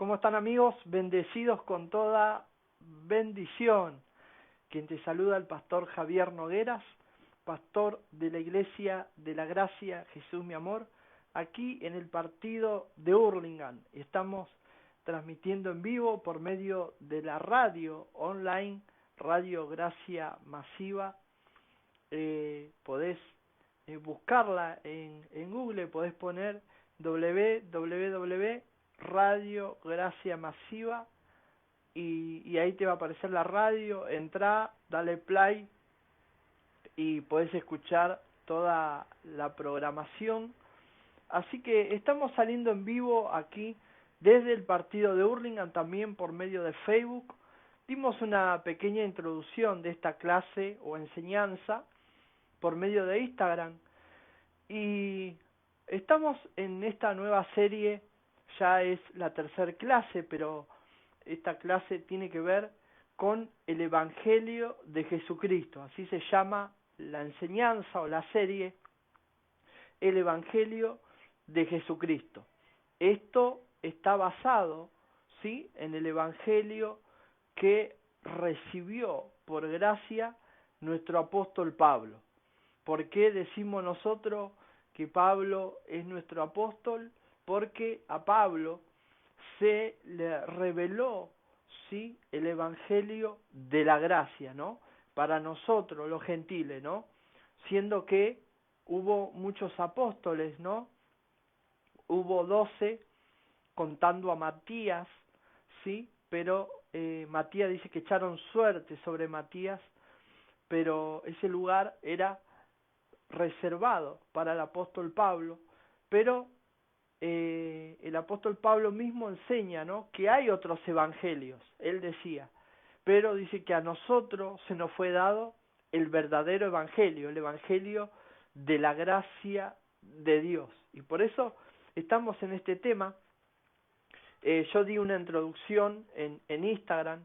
¿Cómo están, amigos? Bendecidos con toda bendición. Quien te saluda el pastor Javier Nogueras, pastor de la Iglesia de la Gracia, Jesús mi amor, aquí en el partido de Hurlingham. Estamos transmitiendo en vivo por medio de la radio online, Radio Gracia Masiva. Podés buscarla en Google, podés poner Radio Gracia Masiva y ahí te va a aparecer la radio. Entrá, dale play y podés escuchar toda la programación. Así que estamos saliendo en vivo aquí desde el partido de Hurlingham, también por medio de Facebook. Dimos una pequeña introducción de esta clase o enseñanza por medio de Instagram y estamos en esta nueva serie. Ya es la tercera clase, pero esta clase tiene que ver con el Evangelio de Jesucristo. Así se llama la enseñanza o la serie, el Evangelio de Jesucristo. Esto está basado, ¿sí?, en el Evangelio que recibió por gracia nuestro apóstol Pablo. ¿Por qué decimos nosotros que Pablo es nuestro apóstol? Porque a Pablo se le reveló, ¿sí?, el Evangelio de la gracia, ¿no?, para nosotros los gentiles, ¿no?, siendo que hubo muchos apóstoles, ¿no?, hubo 12, contando a Matías, ¿sí?, pero Matías dice que echaron suerte sobre Matías, pero ese lugar era reservado para el apóstol Pablo, pero el apóstol Pablo mismo enseña, ¿no?, que hay otros evangelios. Él decía, pero dice que a nosotros se nos fue dado el verdadero evangelio, el evangelio de la gracia de Dios. Y por eso estamos en este tema. Yo di una introducción en Instagram,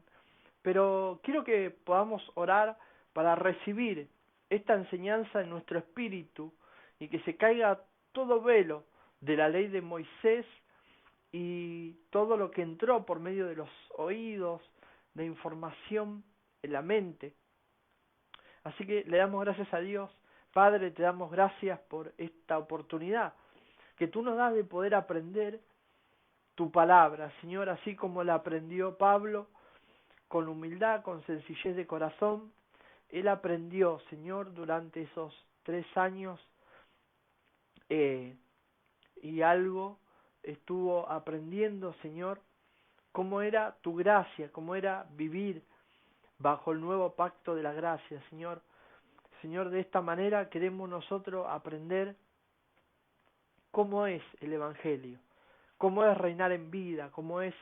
pero quiero que podamos orar para recibir esta enseñanza en nuestro espíritu y que se caiga todo velo de la ley de Moisés y todo lo que entró por medio de los oídos, de información en la mente. Así que le damos gracias a Dios. Padre, te damos gracias por esta oportunidad que tú nos das de poder aprender tu palabra, Señor, así como la aprendió Pablo, con humildad, con sencillez de corazón. Él aprendió, Señor, durante esos 3 años y algo estuvo aprendiendo, Señor, cómo era tu gracia, cómo era vivir bajo el nuevo pacto de la gracia, Señor. Señor, de esta manera queremos nosotros aprender cómo es el Evangelio, cómo es reinar en vida, cómo es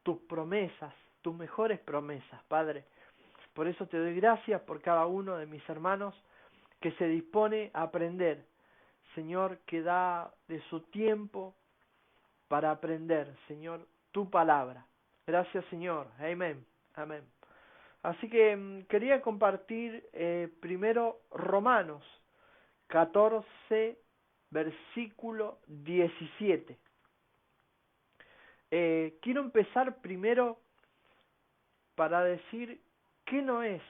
tus promesas, tus mejores promesas, Padre. Por eso te doy gracias por cada uno de mis hermanos que se dispone a aprender, Señor, que da de su tiempo para aprender, Señor, tu palabra. Gracias, Señor. Amén. Amén. Así que quería compartir primero Romanos 14, versículo 17. Quiero empezar primero para decir qué no es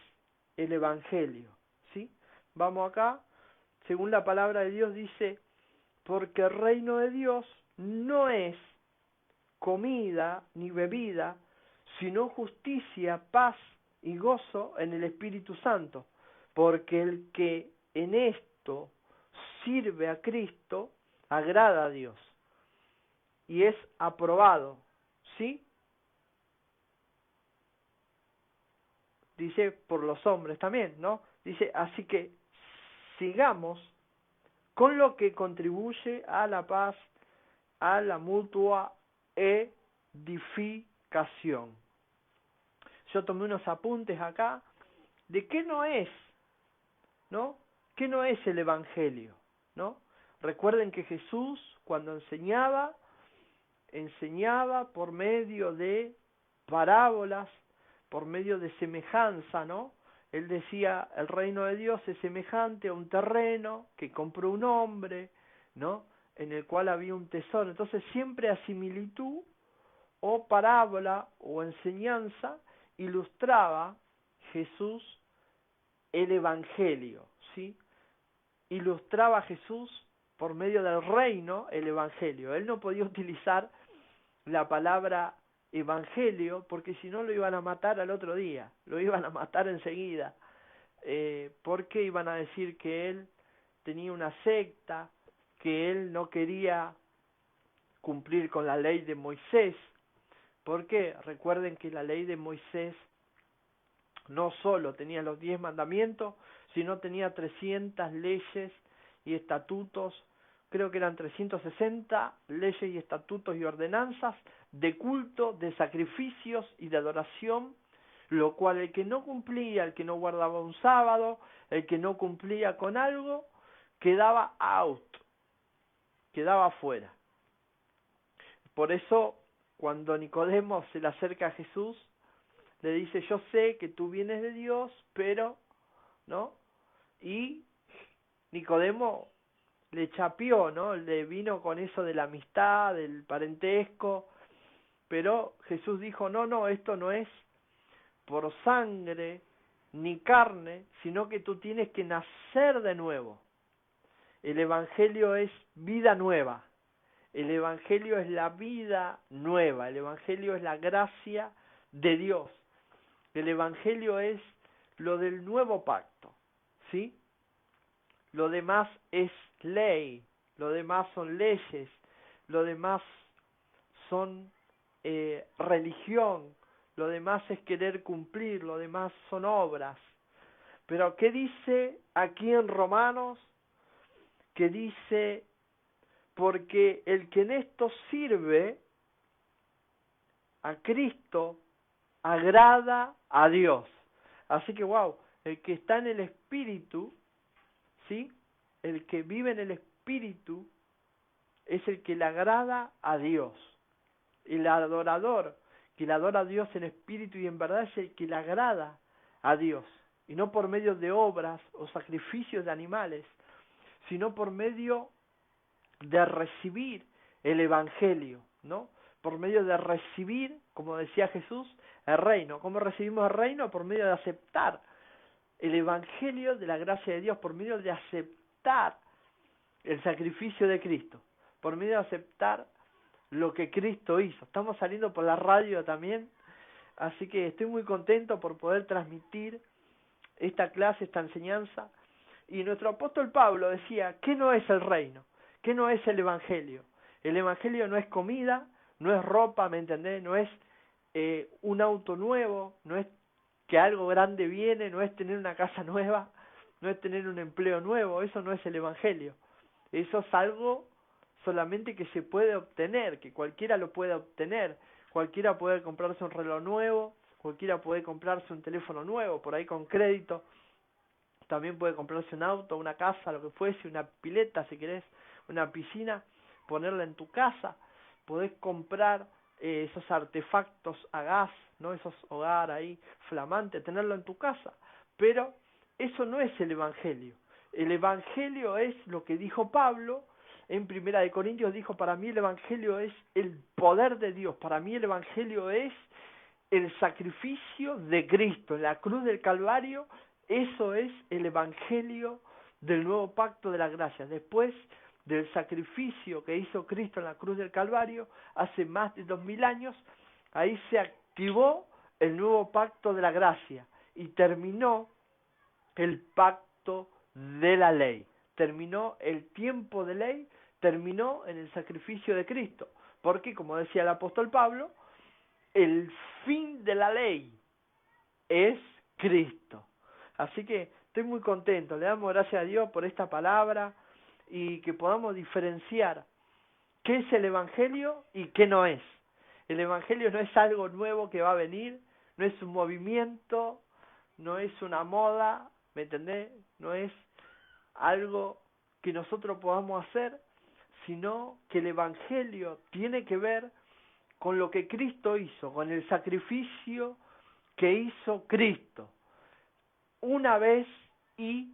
el Evangelio, ¿sí? Vamos acá, según la palabra de Dios dice, porque el reino de Dios no es comida ni bebida, sino justicia, paz y gozo en el Espíritu Santo, porque el que en esto sirve a Cristo agrada a Dios y es aprobado, ¿sí?, dice por los hombres también, ¿no? Dice, así que sigamos con lo que contribuye a la paz, a la mutua edificación. Yo tomé unos apuntes acá de qué no es, ¿no? ¿Qué no es el Evangelio, ¿no? Recuerden que Jesús, cuando enseñaba por medio de parábolas, por medio de semejanza, ¿no? Él decía, el reino de Dios es semejante a un terreno que compró un hombre, ¿no?, en el cual había un tesoro. Entonces siempre a similitud o parábola o enseñanza ilustraba Jesús el Evangelio, ¿sí? Ilustraba Jesús por medio del reino el Evangelio. Él no podía utilizar la palabra Evangelio porque si no lo iban a matar al otro día, lo iban a matar enseguida, porque iban a decir que él tenía una secta, que él no quería cumplir con la ley de Moisés, porque recuerden que la ley de Moisés no solo tenía los 10 mandamientos, sino tenía 300 leyes y estatutos, creo que eran 360 leyes y estatutos y ordenanzas de culto, de sacrificios y de adoración, lo cual el que no cumplía, el que no guardaba un sábado, el que no cumplía con algo, quedaba out, quedaba fuera. Por eso, cuando Nicodemo se le acerca a Jesús, le dice, yo sé que tú vienes de Dios, pero, ¿no? Y Nicodemo le chapió, ¿no? Le vino con eso de la amistad, del parentesco, pero Jesús dijo, no, esto no es por sangre ni carne, sino que tú tienes que nacer de nuevo. El Evangelio es vida nueva, el Evangelio es la vida nueva, el Evangelio es la gracia de Dios. El Evangelio es lo del nuevo pacto, ¿sí? Lo demás es ley, lo demás son leyes, lo demás son religión, lo demás es querer cumplir, lo demás son obras. Pero ¿qué dice aquí en Romanos? Que dice, porque el que en esto sirve a Cristo agrada a Dios. Así que, wow, el que está en el Espíritu, ¿sí? El que vive en el Espíritu es el que le agrada a Dios. El adorador, que le adora a Dios en espíritu y en verdad, es el que le agrada a Dios. Y no por medio de obras o sacrificios de animales, sino por medio de recibir el Evangelio, ¿no? Por medio de recibir, como decía Jesús, el reino. ¿Cómo recibimos el reino? Por medio de aceptar el Evangelio de la gracia de Dios, por medio de aceptar el sacrificio de Cristo, por medio de aceptar lo que Cristo hizo. Estamos saliendo por la radio también, así que estoy muy contento por poder transmitir esta clase, esta enseñanza. Y nuestro apóstol Pablo decía, ¿qué no es el reino? ¿Qué no es el Evangelio? El Evangelio no es comida, no es ropa, ¿me entendés? No es un auto nuevo, no es que algo grande viene, no es tener una casa nueva, no es tener un empleo nuevo, eso no es el Evangelio. Eso es algo solamente que se puede obtener, que cualquiera lo puede obtener, cualquiera puede comprarse un reloj nuevo, cualquiera puede comprarse un teléfono nuevo, por ahí con crédito, también puede comprarse un auto, una casa, lo que fuese, una pileta si querés, una piscina, ponerla en tu casa, podés comprar esos artefactos a gas, ¿no? Esos hogar ahí flamantes, tenerlo en tu casa, pero eso no es el Evangelio. El Evangelio es lo que dijo Pablo en Primera de Corintios, dijo, para mí el Evangelio es el poder de Dios, para mí el Evangelio es el sacrificio de Cristo en la cruz del Calvario. Eso es el Evangelio del nuevo pacto de la gracia. Después del sacrificio que hizo Cristo en la cruz del Calvario, hace más de 2000 años, ahí se activó el nuevo pacto de la gracia y terminó el pacto de la ley. Terminó el tiempo de ley, terminó en el sacrificio de Cristo. Porque, como decía el apóstol Pablo, el fin de la ley es Cristo. Así que estoy muy contento, le damos gracias a Dios por esta palabra y que podamos diferenciar qué es el Evangelio y qué no es. El Evangelio no es algo nuevo que va a venir, no es un movimiento, no es una moda, ¿me entendés? No es algo que nosotros podamos hacer, sino que el Evangelio tiene que ver con lo que Cristo hizo, con el sacrificio que hizo Cristo, una vez y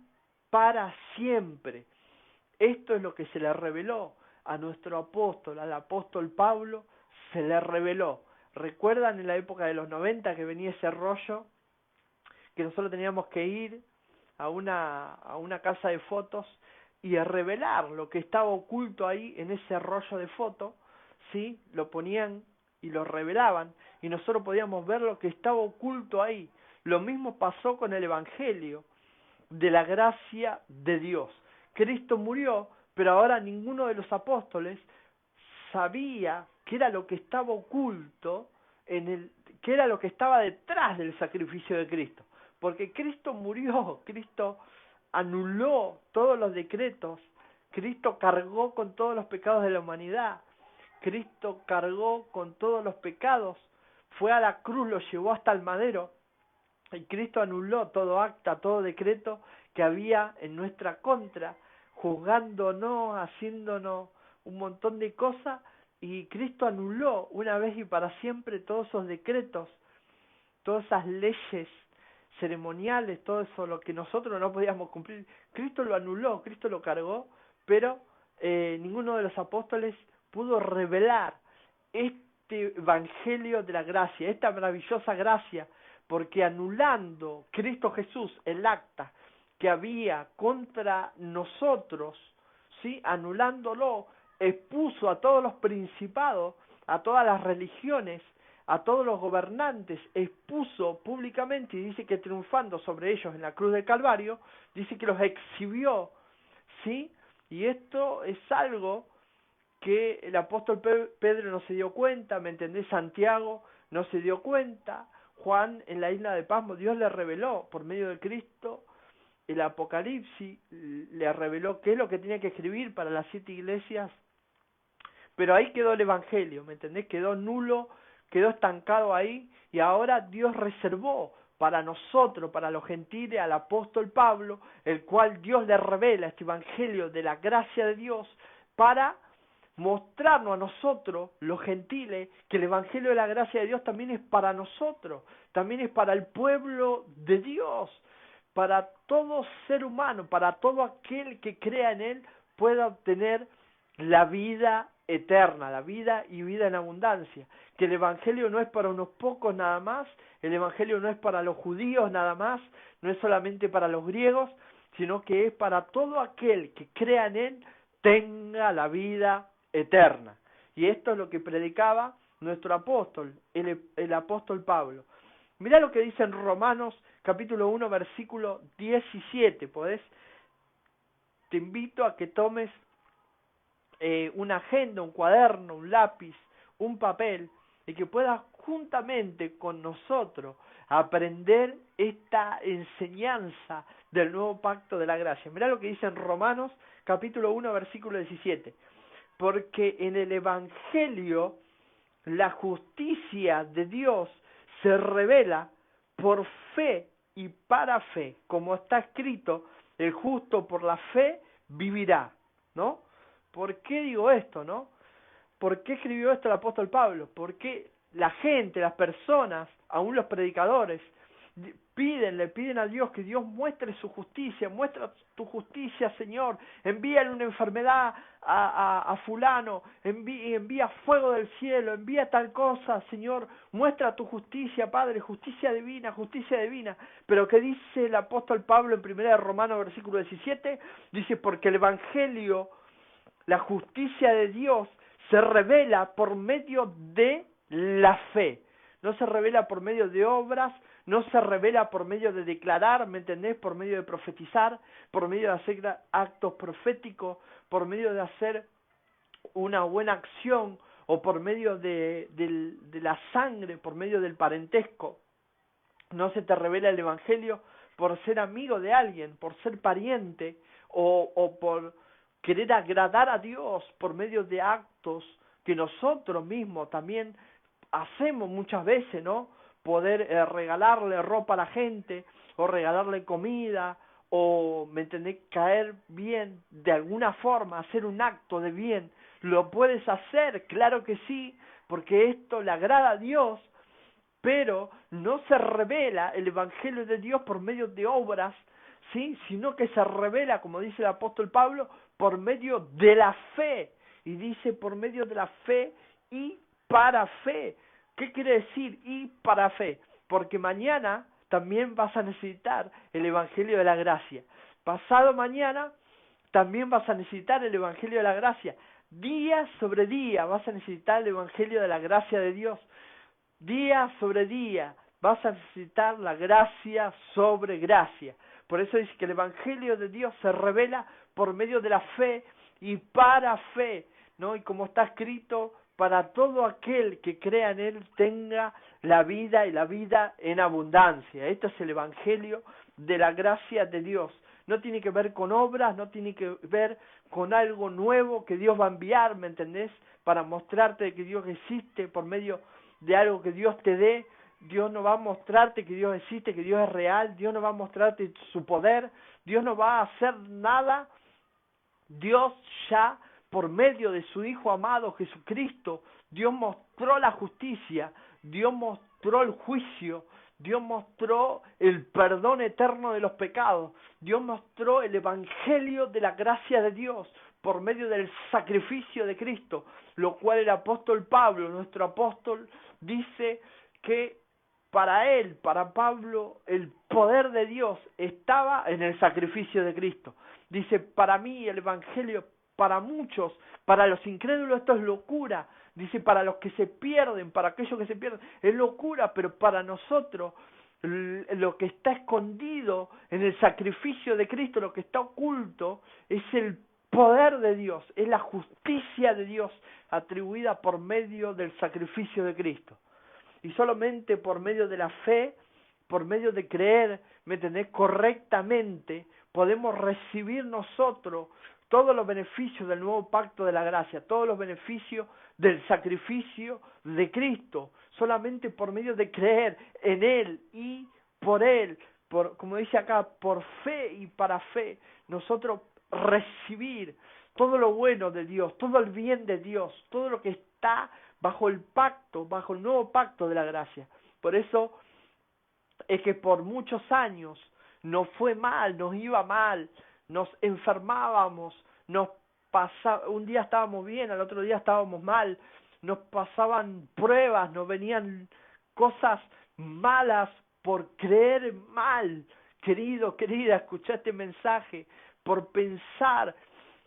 para siempre. Esto es lo que se le reveló a nuestro apóstol, al apóstol Pablo, se le reveló. ¿Recuerdan en la época de los 90 que venía ese rollo? Que nosotros teníamos que ir a una casa de fotos y a revelar lo que estaba oculto ahí en ese rollo de foto, ¿sí? Lo ponían y lo revelaban, y nosotros podíamos ver lo que estaba oculto ahí. Lo mismo pasó con el Evangelio de la gracia de Dios. Cristo murió, pero ahora ninguno de los apóstoles sabía qué era lo que estaba oculto qué era lo que estaba detrás del sacrificio de Cristo. Porque Cristo murió, Cristo anuló todos los decretos, Cristo cargó con todos los pecados de la humanidad, Cristo cargó con todos los pecados, fue a la cruz, lo llevó hasta el madero, y Cristo anuló todo acta, todo decreto que había en nuestra contra, juzgándonos, haciéndonos un montón de cosas, y Cristo anuló una vez y para siempre todos esos decretos, todas esas leyes ceremoniales, todo eso lo que nosotros no podíamos cumplir. Cristo lo anuló, Cristo lo cargó, pero ninguno de los apóstoles pudo revelar este evangelio de la gracia, esta maravillosa gracia, porque anulando Cristo Jesús el acta que había contra nosotros, ¿sí? Anulándolo, expuso a todos los principados, a todas las religiones, a todos los gobernantes, expuso públicamente, y dice que triunfando sobre ellos en la cruz del Calvario, dice que los exhibió, ¿sí? Y esto es algo que el apóstol Pedro no se dio cuenta, ¿me entendés? Santiago no se dio cuenta, Juan en la isla de Pasmo, Dios le reveló por medio de Cristo el Apocalipsis, le reveló qué es lo que tenía que escribir para las 7 iglesias, pero ahí quedó el Evangelio, ¿me entendés? Quedó nulo, quedó estancado ahí, y ahora Dios reservó para nosotros, para los gentiles, al apóstol Pablo, el cual Dios le revela este Evangelio de la gracia de Dios, para mostrarnos a nosotros, los gentiles, que el Evangelio de la gracia de Dios también es para nosotros, también es para el pueblo de Dios, para todo ser humano, para todo aquel que crea en Él, pueda obtener la vida eterna, la vida y vida en abundancia. Que el Evangelio no es para unos pocos nada más, el Evangelio no es para los judíos nada más, no es solamente para los griegos, sino que es para todo aquel que crea en Él, tenga la vida eterna. Y esto es lo que predicaba nuestro apóstol, el apóstol Pablo. Mirá lo que dice en Romanos capítulo 1 versículo 17, te invito a que tomes una agenda, un cuaderno, un lápiz, un papel, y que puedas juntamente con nosotros aprender esta enseñanza del nuevo pacto de la gracia. Mirá lo que dice en Romanos capítulo 1 versículo 17. Porque en el Evangelio la justicia de Dios se revela por fe y para fe, como está escrito, el justo por la fe vivirá, ¿no? ¿Por qué digo esto, no? ¿Por qué escribió esto el apóstol Pablo? Porque la gente, las personas, aún los predicadores, le piden a Dios que Dios muestre su justicia, muestra tu justicia, Señor, envíale una enfermedad a fulano, envía fuego del cielo, envía tal cosa, Señor, muestra tu justicia, Padre, justicia divina, pero ¿qué dice el apóstol Pablo en 1 Romanos versículo 17? Dice, porque el Evangelio, la justicia de Dios, se revela por medio de la fe, no se revela por medio de obras, no se revela por medio de declarar, ¿me entendés? Por medio de profetizar, por medio de hacer actos proféticos, por medio de hacer una buena acción, o por medio de la sangre, por medio del parentesco. No se te revela el Evangelio por ser amigo de alguien, por ser pariente, o por querer agradar a Dios por medio de actos que nosotros mismos también hacemos muchas veces, ¿no? Poder regalarle ropa a la gente, o regalarle comida, o, ¿me entendés?, caer bien de alguna forma, hacer un acto de bien. ¿Lo puedes hacer? Claro que sí, porque esto le agrada a Dios, pero no se revela el Evangelio de Dios por medio de obras, ¿sí? Sino que se revela, como dice el apóstol Pablo, por medio de la fe. Y dice por medio de la fe y para fe. ¿Qué quiere decir y para fe? Porque mañana también vas a necesitar el Evangelio de la Gracia. Pasado mañana también vas a necesitar el Evangelio de la Gracia. Día sobre día vas a necesitar el Evangelio de la Gracia de Dios. Día sobre día vas a necesitar la gracia sobre gracia. Por eso dice que el Evangelio de Dios se revela por medio de la fe y para fe, ¿no? Y como está escrito, para todo aquel que crea en Él tenga la vida y la vida en abundancia. Este es el Evangelio de la gracia de Dios. No tiene que ver con obras, no tiene que ver con algo nuevo que Dios va a enviar, ¿me entendés? Para mostrarte que Dios existe por medio de algo que Dios te dé. Dios no va a mostrarte que Dios existe, que Dios es real. Dios no va a mostrarte su poder. Dios no va a hacer nada. Dios ya, por medio de su Hijo amado Jesucristo, Dios mostró la justicia, Dios mostró el juicio, Dios mostró el perdón eterno de los pecados, Dios mostró el Evangelio de la gracia de Dios por medio del sacrificio de Cristo, lo cual el apóstol Pablo, nuestro apóstol, dice que para él, para Pablo, el poder de Dios estaba en el sacrificio de Cristo. Dice, para mí el Evangelio, para muchos, para los incrédulos esto es locura. Dice, para los que se pierden, para aquellos que se pierden, es locura, pero para nosotros lo que está escondido en el sacrificio de Cristo, lo que está oculto, es el poder de Dios, es la justicia de Dios atribuida por medio del sacrificio de Cristo. Y solamente por medio de la fe, por medio de creer, ¿me entendés? Correctamente, podemos recibir nosotros todos los beneficios del nuevo pacto de la gracia, todos los beneficios del sacrificio de Cristo, solamente por medio de creer en Él y por Él, como dice acá, por fe y para fe, nosotros recibir todo lo bueno de Dios, todo el bien de Dios, todo lo que está bajo el pacto, bajo el nuevo pacto de la gracia. Por eso es que por muchos años nos fue mal, nos iba mal, nos enfermábamos, un día estábamos bien, al otro día estábamos mal, nos pasaban pruebas, nos venían cosas malas por creer mal. Querido, querida, escucha este mensaje, por pensar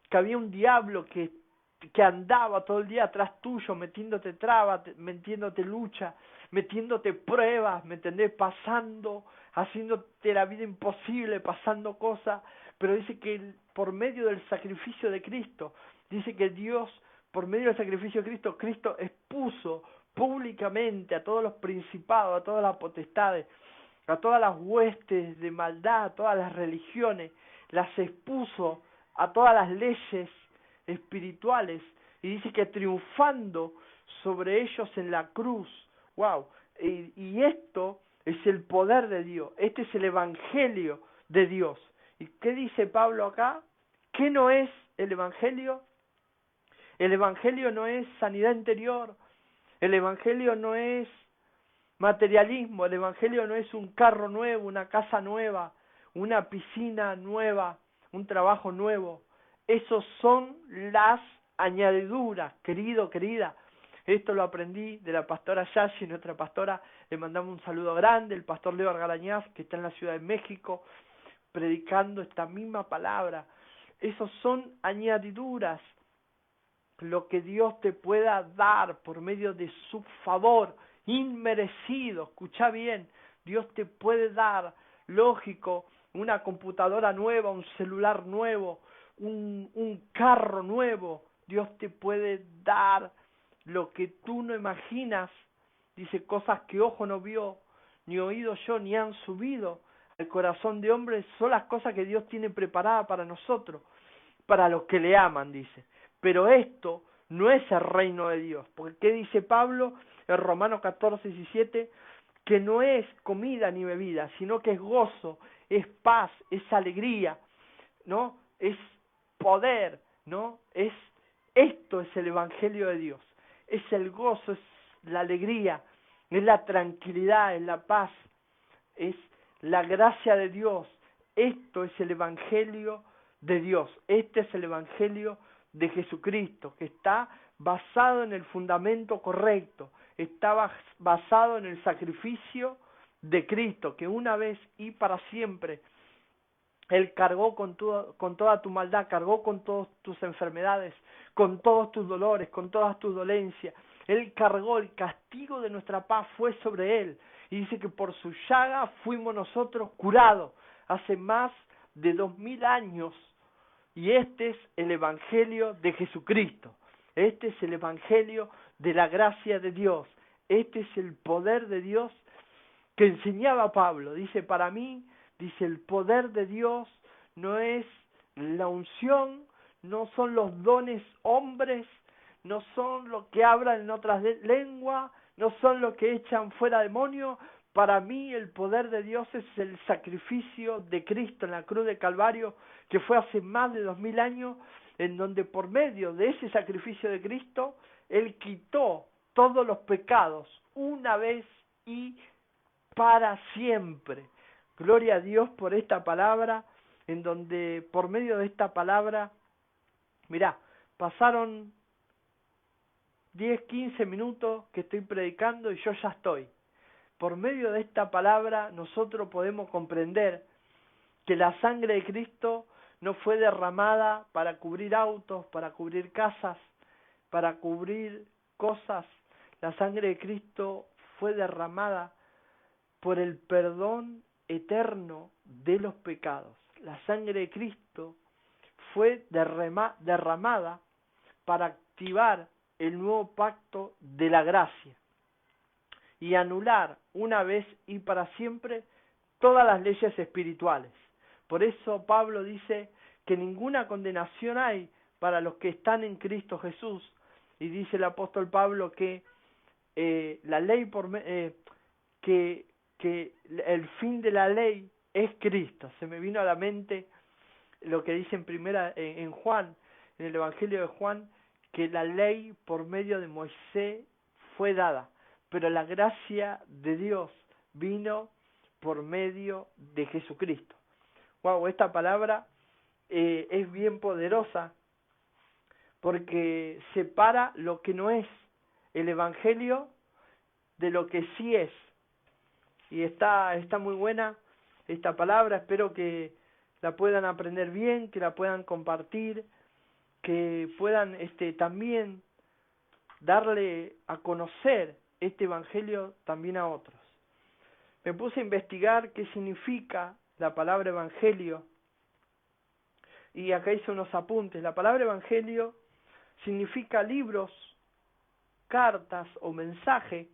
que había un diablo que andaba todo el día atrás tuyo, metiéndote trabas, metiéndote lucha, metiéndote pruebas, ¿me entendés? Pasando, haciéndote la vida imposible, pasando cosas, pero dice que por medio del sacrificio de Cristo, dice que Dios, por medio del sacrificio de Cristo, Cristo expuso públicamente a todos los principados, a todas las potestades, a todas las huestes de maldad, a todas las religiones, las expuso a todas las leyes espirituales, y dice que triunfando sobre ellos en la cruz. Wow, y esto es el poder de Dios, este es el Evangelio de Dios. ¿Y qué dice Pablo acá? ¿Qué no es el Evangelio? El Evangelio no es sanidad interior, el Evangelio no es materialismo, el Evangelio no es un carro nuevo, una casa nueva, una piscina nueva, un trabajo nuevo. Esos son las añadiduras, querido, querida. Esto lo aprendí de la pastora Yashi, nuestra pastora. Le mandamos un saludo grande, el pastor Leo Argarañaz, que está en la Ciudad de México, predicando esta misma palabra. Esos son añadiduras, lo que Dios te pueda dar por medio de su favor inmerecido. Escucha bien, Dios te puede dar, lógico, una computadora nueva, un celular nuevo, un carro nuevo. Dios te puede dar lo que tú no imaginas. Dice, cosas que ojo no vio, ni oído yo, ni han subido al corazón de hombre, son las cosas que Dios tiene preparadas para nosotros, para los que le aman, dice. Pero esto no es el reino de Dios, porque ¿qué dice Pablo en Romanos 14:17? Que no es comida ni bebida, sino que es gozo, es paz, es alegría, ¿no? Es poder, ¿no? Esto es el Evangelio de Dios, es el gozo, es la alegría, es la tranquilidad, es la paz, es la gracia de Dios. Esto es el Evangelio de Dios, este es el Evangelio de Jesucristo, que está basado en el fundamento correcto, estaba basado en el sacrificio de Cristo, que una vez y para siempre Él cargó con toda tu maldad, cargó con todas tus enfermedades, con todos tus dolores, con todas tus dolencias. Él cargó, el castigo de nuestra paz fue sobre Él. Y dice que por su llaga fuimos nosotros curados hace más de 2000 años. Y este es el Evangelio de Jesucristo. Este es el Evangelio de la gracia de Dios. Este es el poder de Dios que enseñaba Pablo. Dice, para mí, dice, el poder de Dios no es la unción, no son los dones hombres, no son los que hablan en otras lenguas, no son los que echan fuera demonios. Para mí el poder de Dios es el sacrificio de Cristo en la cruz de Calvario, que fue hace más de 2000 años, en donde por medio de ese sacrificio de Cristo, Él quitó todos los pecados una vez y para siempre. Gloria a Dios por esta palabra, en donde por medio de esta palabra, mirá, pasaron 10, 15 minutos que estoy predicando y yo ya estoy. Por medio de esta palabra nosotros podemos comprender que la sangre de Cristo no fue derramada para cubrir autos, para cubrir casas, para cubrir cosas. La sangre de Cristo fue derramada por el perdón eterno de los pecados. La sangre de Cristo fue derramada para activar el nuevo pacto de la gracia y anular una vez y para siempre todas las leyes espirituales. Por eso Pablo dice que ninguna condenación hay para los que están en Cristo Jesús, y dice el apóstol Pablo que la ley que el fin de la ley es Cristo. Se me vino a la mente lo que dice en Juan, en el Evangelio de Juan, que la ley por medio de Moisés fue dada, pero la gracia de Dios vino por medio de Jesucristo. Wow, esta palabra es bien poderosa porque separa lo que no es el Evangelio de lo que sí es. Y está muy buena esta palabra, espero que la puedan aprender bien, que la puedan compartir, que puedan también darle a conocer este Evangelio también a otros. Me puse a investigar qué significa la palabra Evangelio, y acá hice unos apuntes. La palabra Evangelio significa libros, cartas o mensaje.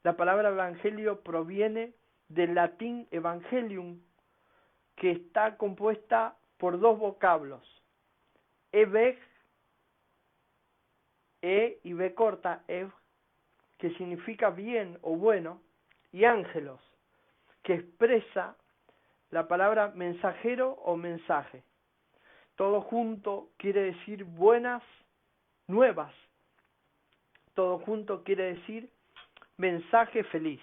La palabra Evangelio proviene del latín Evangelium, que está compuesta por dos vocablos, eveg, y b corta, ev, que significa bien o bueno, y ángelos, que expresa la palabra mensajero o mensaje. Todo junto quiere decir buenas nuevas. Todo junto quiere decir mensaje feliz.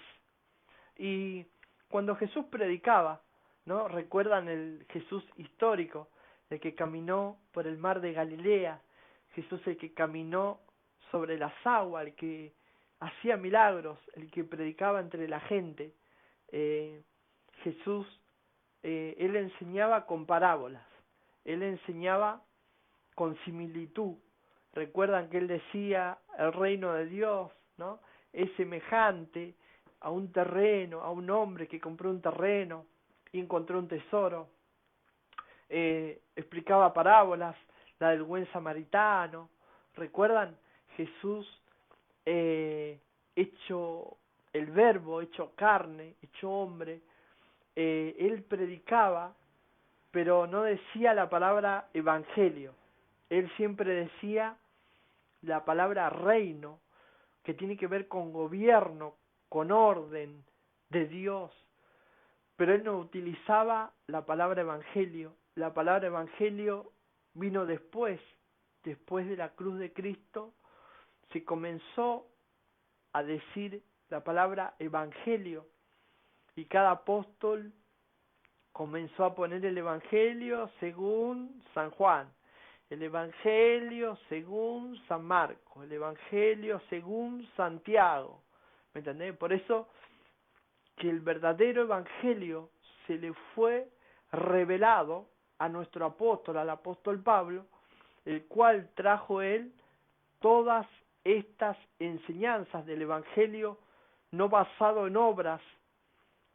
Y cuando Jesús predicaba, ¿no? ¿Recuerdan el Jesús histórico, el que caminó por el mar de Galilea? Jesús el que caminó sobre las aguas, el que hacía milagros, el que predicaba entre la gente. Jesús, Él enseñaba con parábolas, Él enseñaba con similitud. Recuerdan que Él decía, el reino de Dios, ¿no? Es semejante a un terreno, a un hombre que compró un terreno y encontró un tesoro. Explicaba parábolas, la del buen samaritano. ¿Recuerdan? Jesús hecho el verbo, hecho carne, hecho hombre. Él predicaba, pero no decía la palabra evangelio. Él siempre decía la palabra reino, que tiene que ver con gobierno, con orden de Dios. Pero él no utilizaba la palabra evangelio. La palabra evangelio vino después de la cruz de Cristo. Se comenzó a decir la palabra evangelio y cada apóstol comenzó a poner el evangelio según San Juan, el Evangelio según San Marcos, el Evangelio según Santiago, ¿me entendés? Por eso que el verdadero Evangelio se le fue revelado a nuestro apóstol, al apóstol Pablo, el cual trajo él todas estas enseñanzas del Evangelio, no basado en obras,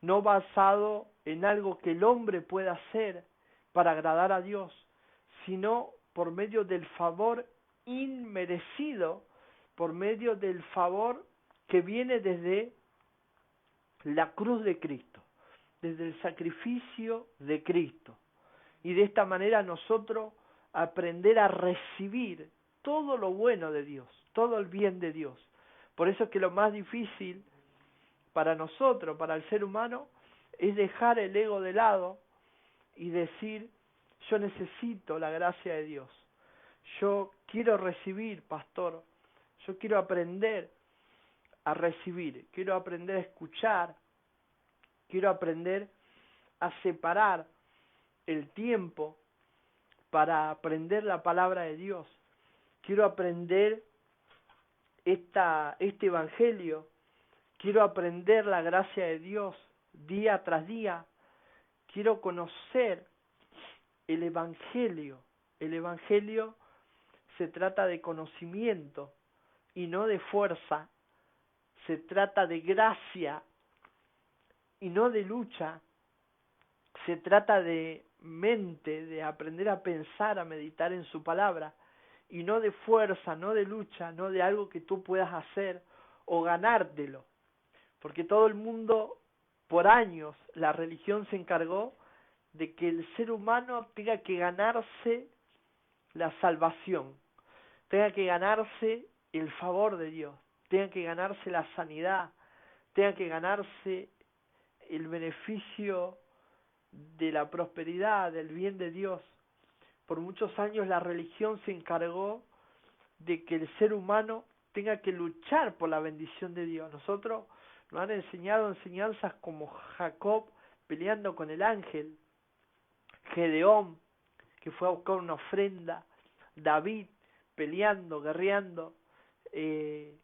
no basado en algo que el hombre pueda hacer para agradar a Dios, sino por medio del favor inmerecido, por medio del favor que viene desde la cruz de Cristo, desde el sacrificio de Cristo. Y de esta manera nosotros aprender a recibir todo lo bueno de Dios, todo el bien de Dios. Por eso es que lo más difícil para nosotros, para el ser humano, es dejar el ego de lado y decir, yo necesito la gracia de Dios. Yo quiero recibir, pastor, yo quiero aprender a recibir, quiero aprender a escuchar, quiero aprender a separar el tiempo para aprender la palabra de Dios. Quiero aprender este evangelio, quiero aprender la gracia de Dios día tras día, quiero conocer el evangelio. El evangelio se trata de conocimiento y no de fuerza, se trata de gracia y no de lucha, se trata de mente, de aprender a pensar, a meditar en su palabra, y no de fuerza, no de lucha, no de algo que tú puedas hacer o ganártelo, porque todo el mundo, por años, la religión se encargó de que el ser humano tenga que ganarse la salvación, tenga que ganarse el favor de Dios, tenga que ganarse la sanidad, tenga que ganarse el beneficio de la prosperidad, del bien de Dios. Por muchos años la religión se encargó de que el ser humano tenga que luchar por la bendición de Dios. Nosotros nos han enseñado enseñanzas como Jacob peleando con el ángel, Gedeón, que fue a buscar una ofrenda, David peleando, guerreando, el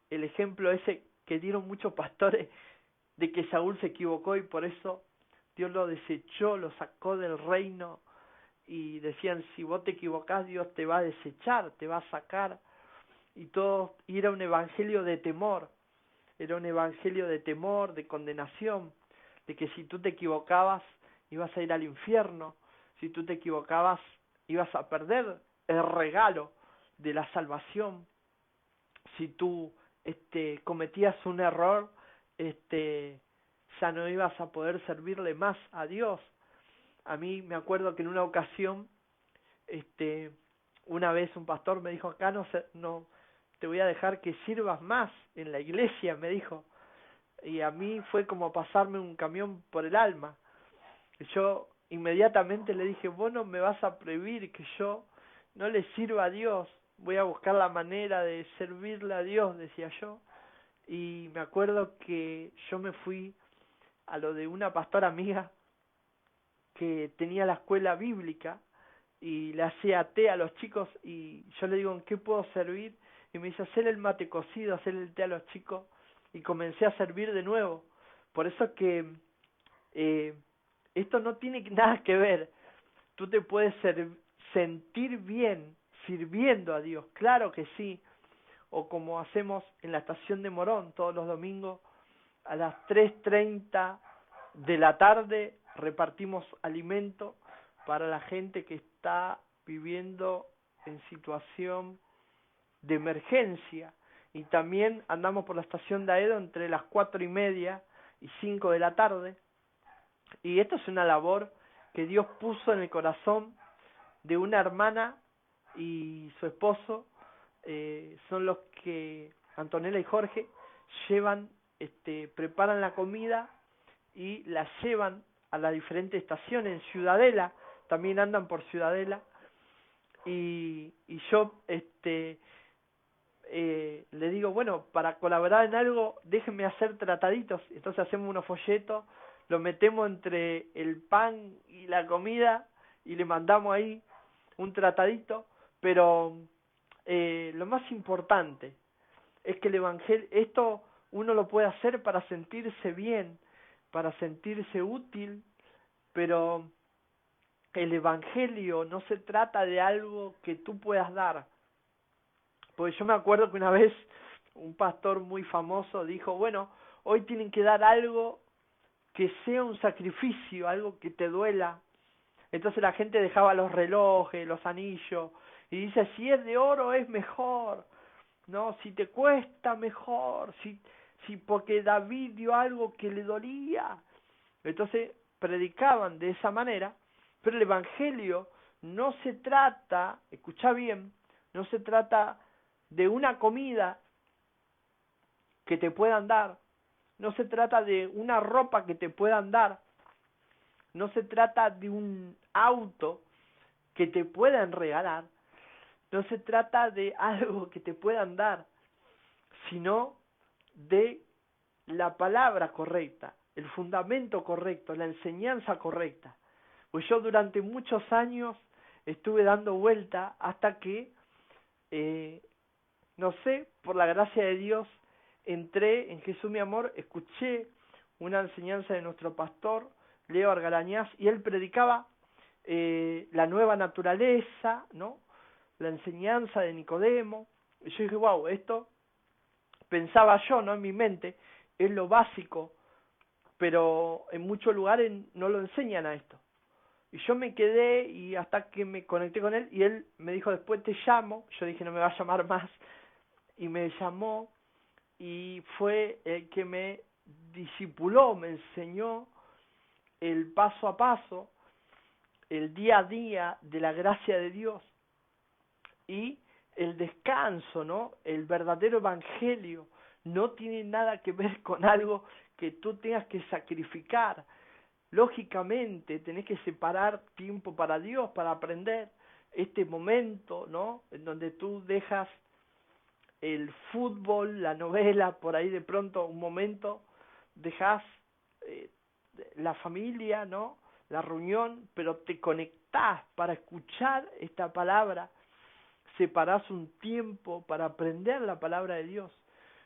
ejemplo ese que dieron muchos pastores de que Saúl se equivocó y por eso Dios lo desechó, lo sacó del reino, y decían, si vos te equivocás, Dios te va a desechar, te va a sacar, y era un evangelio de temor, era un evangelio de temor, de condenación, de que si tú te equivocabas, ibas a ir al infierno, si tú te equivocabas, ibas a perder el regalo de la salvación, si tú cometías un error, ya no ibas a poder servirle más a Dios. A mí me acuerdo que en una ocasión, una vez un pastor me dijo, acá no te voy a dejar que sirvas más en la iglesia, me dijo. Y a mí fue como pasarme un camión por el alma. Yo inmediatamente le dije, vos no me vas a prohibir que yo no le sirva a Dios, voy a buscar la manera de servirle a Dios, decía yo. Y me acuerdo que yo me fui a lo de una pastora amiga que tenía la escuela bíblica y le hacía té a los chicos, y yo le digo, ¿en qué puedo servir? Y me dice, hacer el mate cocido, hacer el té a los chicos, y comencé a servir de nuevo. Por eso que esto no tiene nada que ver. Tú te puedes sentir bien sirviendo a Dios, claro que sí, o como hacemos en la estación de Morón todos los domingos a las 3:30 de la tarde, repartimos alimento para la gente que está viviendo en situación de emergencia, y también andamos por la estación de Aedo entre las 4:30 y 5 de la tarde, y esto es una labor que Dios puso en el corazón de una hermana y su esposo, son los que, Antonella y Jorge, llevan, preparan la comida y la llevan a las diferentes estaciones. En Ciudadela, también andan por Ciudadela, y yo le digo, bueno, para colaborar en algo, déjenme hacer trataditos. Entonces hacemos unos folletos, lo metemos entre el pan y la comida y le mandamos ahí un tratadito, pero lo más importante es que el evangelio, esto uno lo puede hacer para sentirse bien, para sentirse útil, pero el evangelio no se trata de algo que tú puedas dar. Porque yo me acuerdo que una vez un pastor muy famoso dijo, bueno, hoy tienen que dar algo que sea un sacrificio, algo que te duela. Entonces la gente dejaba los relojes, los anillos, y dice, si es de oro es mejor, no, si te cuesta mejor, si porque David dio algo que le dolía. Entonces predicaban de esa manera, pero el evangelio no se trata, escucha bien, no se trata de una comida que te puedan dar, no se trata de una ropa que te puedan dar, no se trata de un auto que te puedan regalar, no se trata de algo que te puedan dar, sino de la palabra correcta, el fundamento correcto, la enseñanza correcta. Pues yo durante muchos años estuve dando vuelta hasta que, no sé, por la gracia de Dios, entré en Jesús mi amor, escuché una enseñanza de nuestro pastor, Leo Argarañaz, y él predicaba la nueva naturaleza, ¿no? La enseñanza de Nicodemo. Y yo dije, wow, esto, pensaba yo, ¿no? En mi mente, es lo básico, pero en muchos lugares no lo enseñan a esto. Y yo me quedé y hasta que me conecté con él y él me dijo, después te llamo. Yo dije, no me va a llamar más. Y me llamó y fue el que me discipuló, me enseñó el paso a paso, el día a día de la gracia de Dios y el descanso, ¿no? El verdadero evangelio no tiene nada que ver con algo que tú tengas que sacrificar. Lógicamente tenés que separar tiempo para Dios, para aprender este momento, ¿no? En donde tú dejas el fútbol, la novela, por ahí de pronto un momento, dejas la familia, ¿no? La reunión, pero te conectás para escuchar esta palabra, separás un tiempo para aprender la palabra de Dios.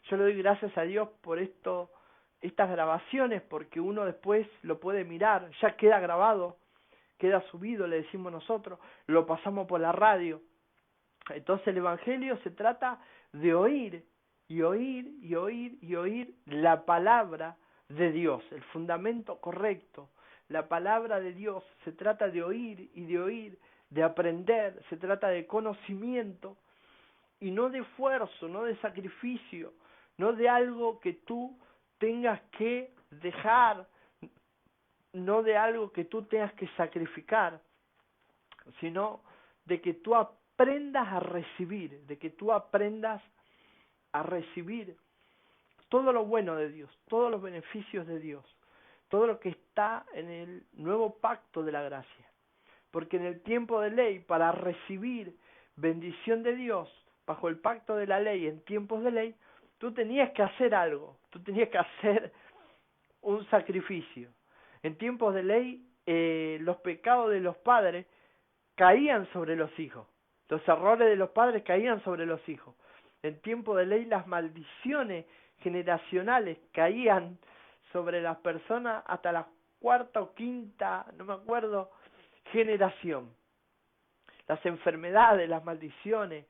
Yo le doy gracias a Dios por estas grabaciones, porque uno después lo puede mirar, ya queda grabado, queda subido, le decimos nosotros, lo pasamos por la radio. Entonces el evangelio se trata de oír y oír y oír y oír la palabra de Dios, el fundamento correcto. La palabra de Dios se trata de oír y de oír, de aprender, se trata de conocimiento y no de esfuerzo, no de sacrificio, no de algo que tú tengas que dejar, no de algo que tú tengas que sacrificar, sino de que tú aprendas a recibir, de que tú aprendas a recibir todo lo bueno de Dios, todos los beneficios de Dios, todo lo que está en el nuevo pacto de la gracia. Porque en el tiempo de ley, para recibir bendición de Dios bajo el pacto de la ley, en tiempos de ley, tú tenías que hacer algo, tú tenías que hacer un sacrificio. En tiempos de ley, los pecados de los padres caían sobre los hijos, los errores de los padres caían sobre los hijos. En tiempo de ley, las maldiciones generacionales caían sobre las personas hasta la cuarta o quinta, no me acuerdo, generación. Las enfermedades, las maldiciones,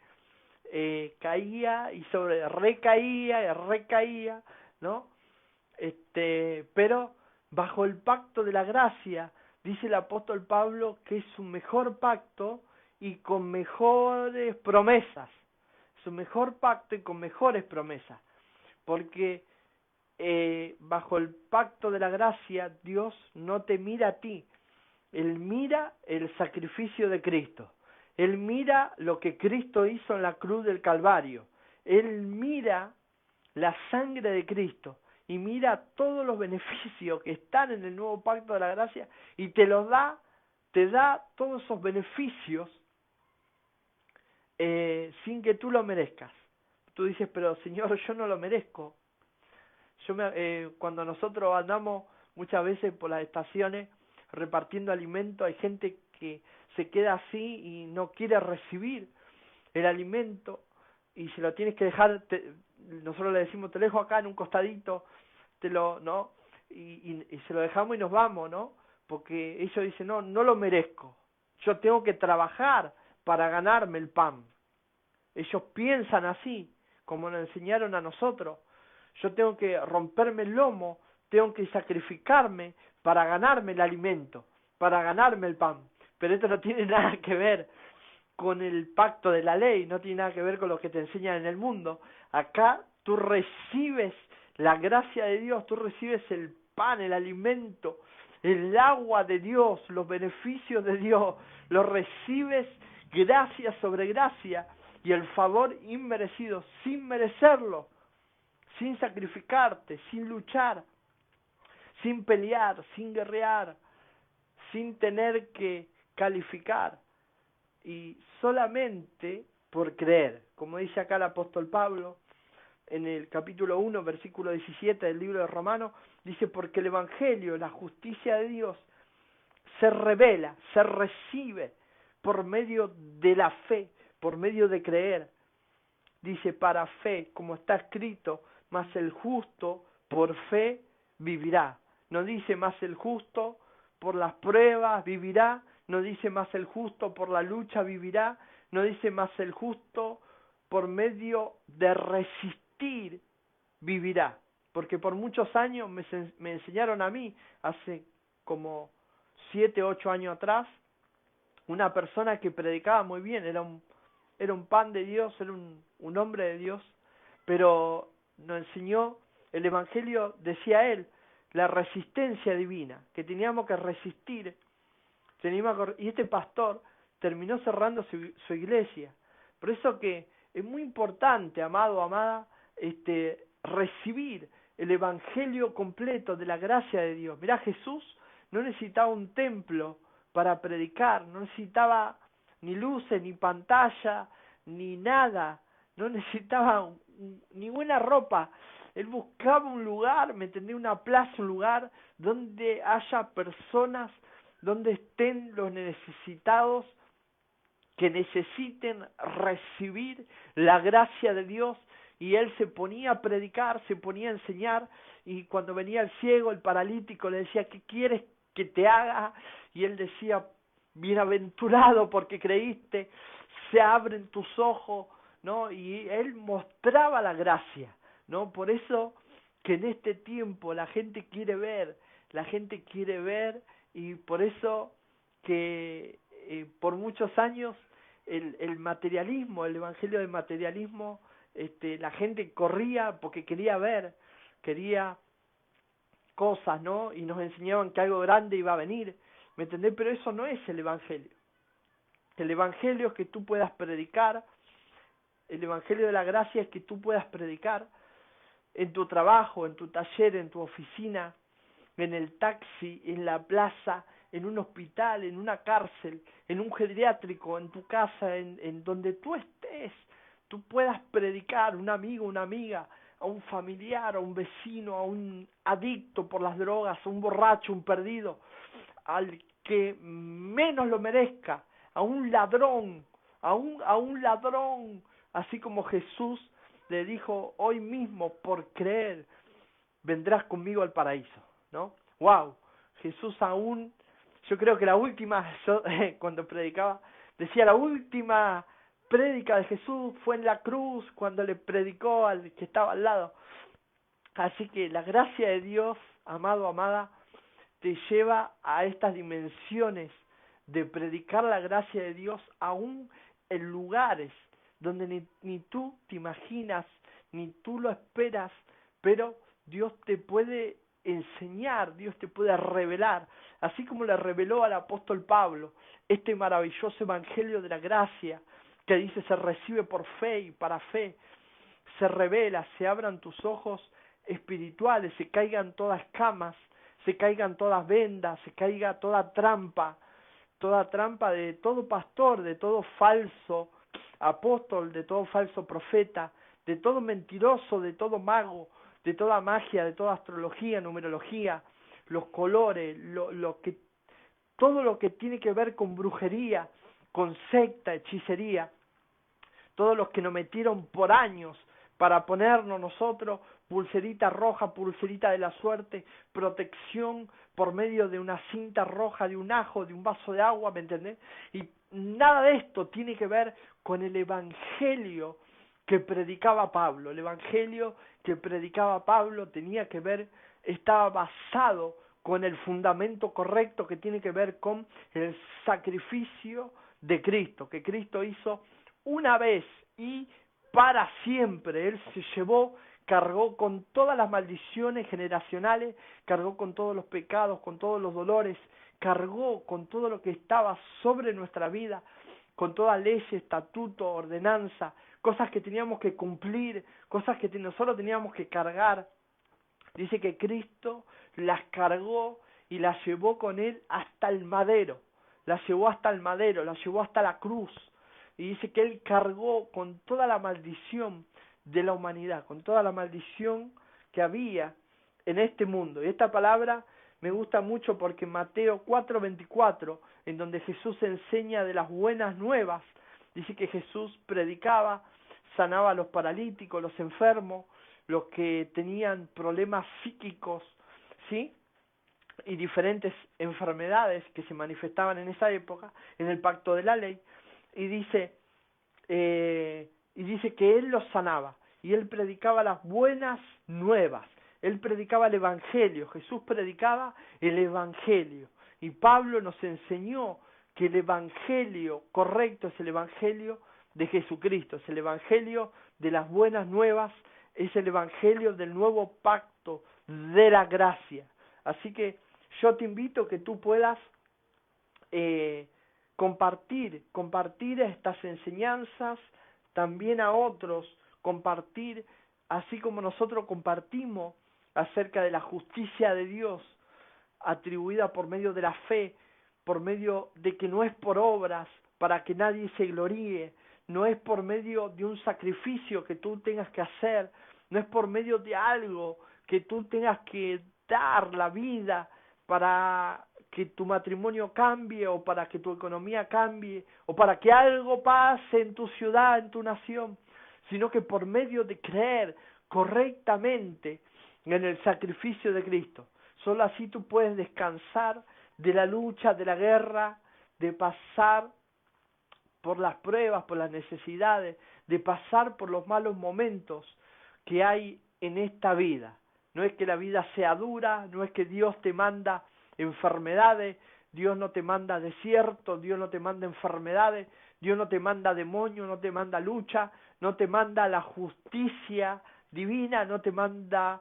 caía y recaía y recaía, ¿no? Pero bajo el pacto de la gracia, dice el apóstol Pablo que es un mejor pacto y con mejores promesas. Es un mejor pacto y con mejores promesas. Porque bajo el pacto de la gracia, Dios no te mira a ti. Él mira el sacrificio de Cristo. Él mira lo que Cristo hizo en la cruz del Calvario. Él mira la sangre de Cristo y mira todos los beneficios que están en el nuevo pacto de la gracia y te los da, te da todos esos beneficios sin que tú lo merezcas. Tú dices, pero Señor, yo no lo merezco. Cuando nosotros andamos muchas veces por las estaciones repartiendo alimentos, hay gente que se queda así y no quiere recibir el alimento y se lo tienes que dejar, nosotros le decimos, te lo dejo acá en un costadito, ¿no? Y se lo dejamos y nos vamos, ¿no? Porque ellos dicen, no, no lo merezco, yo tengo que trabajar para ganarme el pan. Ellos piensan así, como nos enseñaron a nosotros. Yo tengo que romperme el lomo, tengo que sacrificarme para ganarme el alimento, para ganarme el pan. Pero esto no tiene nada que ver con el pacto de la ley, no tiene nada que ver con lo que te enseñan en el mundo. Acá tú recibes la gracia de Dios, tú recibes el pan, el alimento, el agua de Dios, los beneficios de Dios, los recibes gracia sobre gracia y el favor inmerecido, sin merecerlo, sin sacrificarte, sin luchar, sin pelear, sin guerrear, sin tener que calificar, y solamente por creer, como dice acá el apóstol Pablo en el capítulo 1, versículo 17 del libro de Romanos, dice, porque el Evangelio, la justicia de Dios, se revela, se recibe por medio de la fe, por medio de creer. Dice, para fe, como está escrito, mas el justo por fe vivirá. No dice más el justo por las pruebas vivirá, no dice más el justo por la lucha vivirá, no dice más el justo por medio de resistir vivirá. Porque por muchos años me enseñaron a mí, hace como 7, 8 años atrás, una persona que predicaba muy bien, era un pan de Dios, era un hombre de Dios, pero nos enseñó el Evangelio, decía él, la resistencia divina, que teníamos que resistir, y este pastor terminó cerrando su iglesia. Por eso que es muy importante, amado, amada, recibir el Evangelio completo de la gracia de Dios. Mirá, Jesús no necesitaba un templo para predicar, no necesitaba ni luces, ni pantalla, ni nada, no necesitaba ni buena ropa. Él buscaba un lugar, me entendí, una plaza, un lugar donde haya personas, donde estén los necesitados, que necesiten recibir la gracia de Dios, y él se ponía a predicar, se ponía a enseñar, y cuando venía el ciego, el paralítico, le decía, ¿qué quieres que te haga? Y él decía, bienaventurado porque creíste, se abren tus ojos, ¿no? Y él mostraba la gracia, ¿no? Por eso que en este tiempo la gente quiere ver, y por eso que por muchos años el materialismo, el evangelio del materialismo, la gente corría porque quería ver, quería cosas, ¿no? Y nos enseñaban que algo grande iba a venir, ¿me entendés? Pero eso no es el evangelio. El evangelio es que tú puedas predicar, el evangelio de la gracia es que tú puedas predicar en tu trabajo, en tu taller, en tu oficina, en el taxi, en la plaza, en un hospital, en una cárcel, en un geriátrico, en tu casa, en donde tú estés, tú puedas predicar, un amigo, una amiga, a un familiar, a un vecino, a un adicto por las drogas, a un borracho, un perdido, al que menos lo merezca, a un ladrón, a un ladrón, así como Jesús le dijo, hoy mismo por creer vendrás conmigo al paraíso, ¿no? ¡Wow! Jesús aún, yo creo que la última, cuando predicaba, decía la última prédica de Jesús fue en la cruz, cuando le predicó al que estaba al lado. Así que la gracia de Dios, amado, amada, te lleva a estas dimensiones de predicar la gracia de Dios aún en lugares donde ni tú te imaginas, ni tú lo esperas, pero Dios te puede enseñar, Dios te puede revelar, así como le reveló al apóstol Pablo este maravilloso evangelio de la gracia, que dice se recibe por fe y para fe, se revela, se abran tus ojos espirituales, se caigan todas camas, se caigan todas vendas, se caiga toda trampa de todo pastor, de todo falso apóstol, de todo falso profeta, de todo mentiroso, de todo mago, de toda magia, de toda astrología, numerología, los colores, lo que todo lo que tiene que ver con brujería, con secta, hechicería, todos los que nos metieron por años para ponernos nosotros pulserita roja, pulserita de la suerte, protección por medio de una cinta roja, de un ajo, de un vaso de agua, ¿me entendés? Y nada de esto tiene que ver con el evangelio que predicaba Pablo. El evangelio que predicaba Pablo tenía que ver, estaba basado con el fundamento correcto que tiene que ver con el sacrificio de Cristo, que Cristo hizo una vez y para siempre. Él se llevó, cargó con todas las maldiciones generacionales, cargó con todos los pecados, con todos los dolores, cargó con todo lo que estaba sobre nuestra vida, con toda ley, estatuto, ordenanza, cosas que teníamos que cumplir, cosas que nosotros teníamos que cargar. Dice que Cristo las cargó y las llevó con él hasta el madero, las llevó hasta el madero, las llevó hasta la cruz. Y dice que él cargó con toda la maldición de la humanidad, con toda la maldición que había en este mundo. Y esta palabra me gusta mucho porque en Mateo 4:24, en donde Jesús enseña de las buenas nuevas, dice que Jesús predicaba, sanaba a los paralíticos, los enfermos, los que tenían problemas psíquicos, ¿sí? Y diferentes enfermedades que se manifestaban en esa época, en el pacto de la ley, y dice que él los sanaba, y él predicaba las buenas nuevas, él predicaba el evangelio, Jesús predicaba el evangelio, y Pablo nos enseñó que el evangelio correcto es el evangelio de Jesucristo, es el evangelio de las buenas nuevas, es el evangelio del nuevo pacto de la gracia. Así que yo te invito a que tú puedas compartir estas enseñanzas también a otros, compartir, así como nosotros compartimos acerca de la justicia de Dios atribuida por medio de la fe, por medio de que no es por obras para que nadie se gloríe, no es por medio de un sacrificio que tú tengas que hacer, no es por medio de algo que tú tengas que dar la vida para que tu matrimonio cambie o para que tu economía cambie o para que algo pase en tu ciudad, en tu nación, sino que por medio de creer correctamente en el sacrificio de Cristo. Solo así tú puedes descansar de la lucha, de la guerra, de pasar por las pruebas, por las necesidades, de pasar por los malos momentos que hay en esta vida. No es que la vida sea dura, no es que Dios te manda enfermedades, Dios no te manda desierto, Dios no te manda enfermedades, Dios no te manda demonios, no te manda lucha, no te manda la justicia divina, no te manda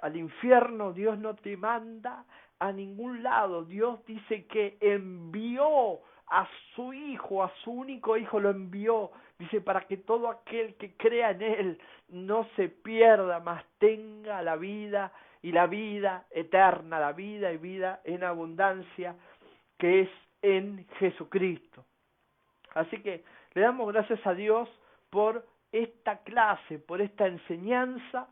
al infierno, Dios no te manda a ningún lado. Dios dice que envió a su Hijo, a su único Hijo lo envió, dice, para que todo aquel que crea en Él no se pierda, mas tenga la vida y la vida eterna, la vida y vida en abundancia, que es en Jesucristo. Así que le damos gracias a Dios por esta clase, por esta enseñanza,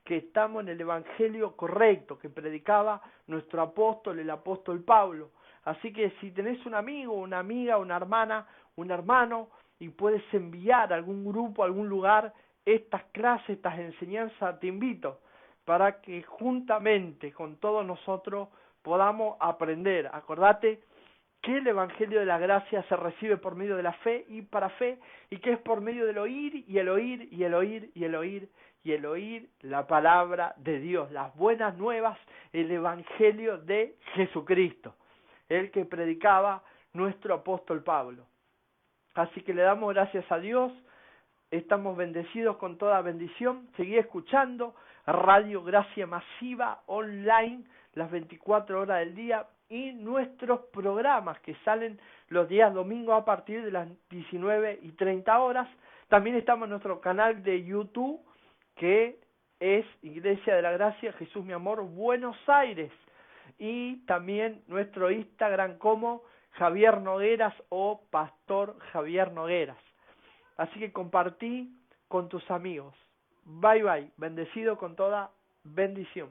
que estamos en el evangelio correcto que predicaba nuestro apóstol, el apóstol Pablo. Así que si tenés un amigo, una amiga, una hermana, un hermano, y puedes enviar a algún grupo, a algún lugar, estas clases, estas enseñanzas, te invito para que juntamente con todos nosotros podamos aprender. Acordate que el evangelio de la gracia se recibe por medio de la fe y para fe, y que es por medio del oír y el oír y el oír y el oír y el oír la palabra de Dios, las buenas nuevas, el evangelio de Jesucristo, el que predicaba nuestro apóstol Pablo. Así que le damos gracias a Dios, estamos bendecidos con toda bendición. Seguí escuchando Radio Gracia Masiva online las 24 horas del día y nuestros programas que salen los días domingos a partir de las 19:30. También estamos en nuestro canal de YouTube, que es Iglesia de la Gracia, Jesús mi amor, Buenos Aires. Y también nuestro Instagram como Javier Nogueras o Pastor Javier Nogueras. Así que compartí con tus amigos. Bye bye, bendecido con toda bendición.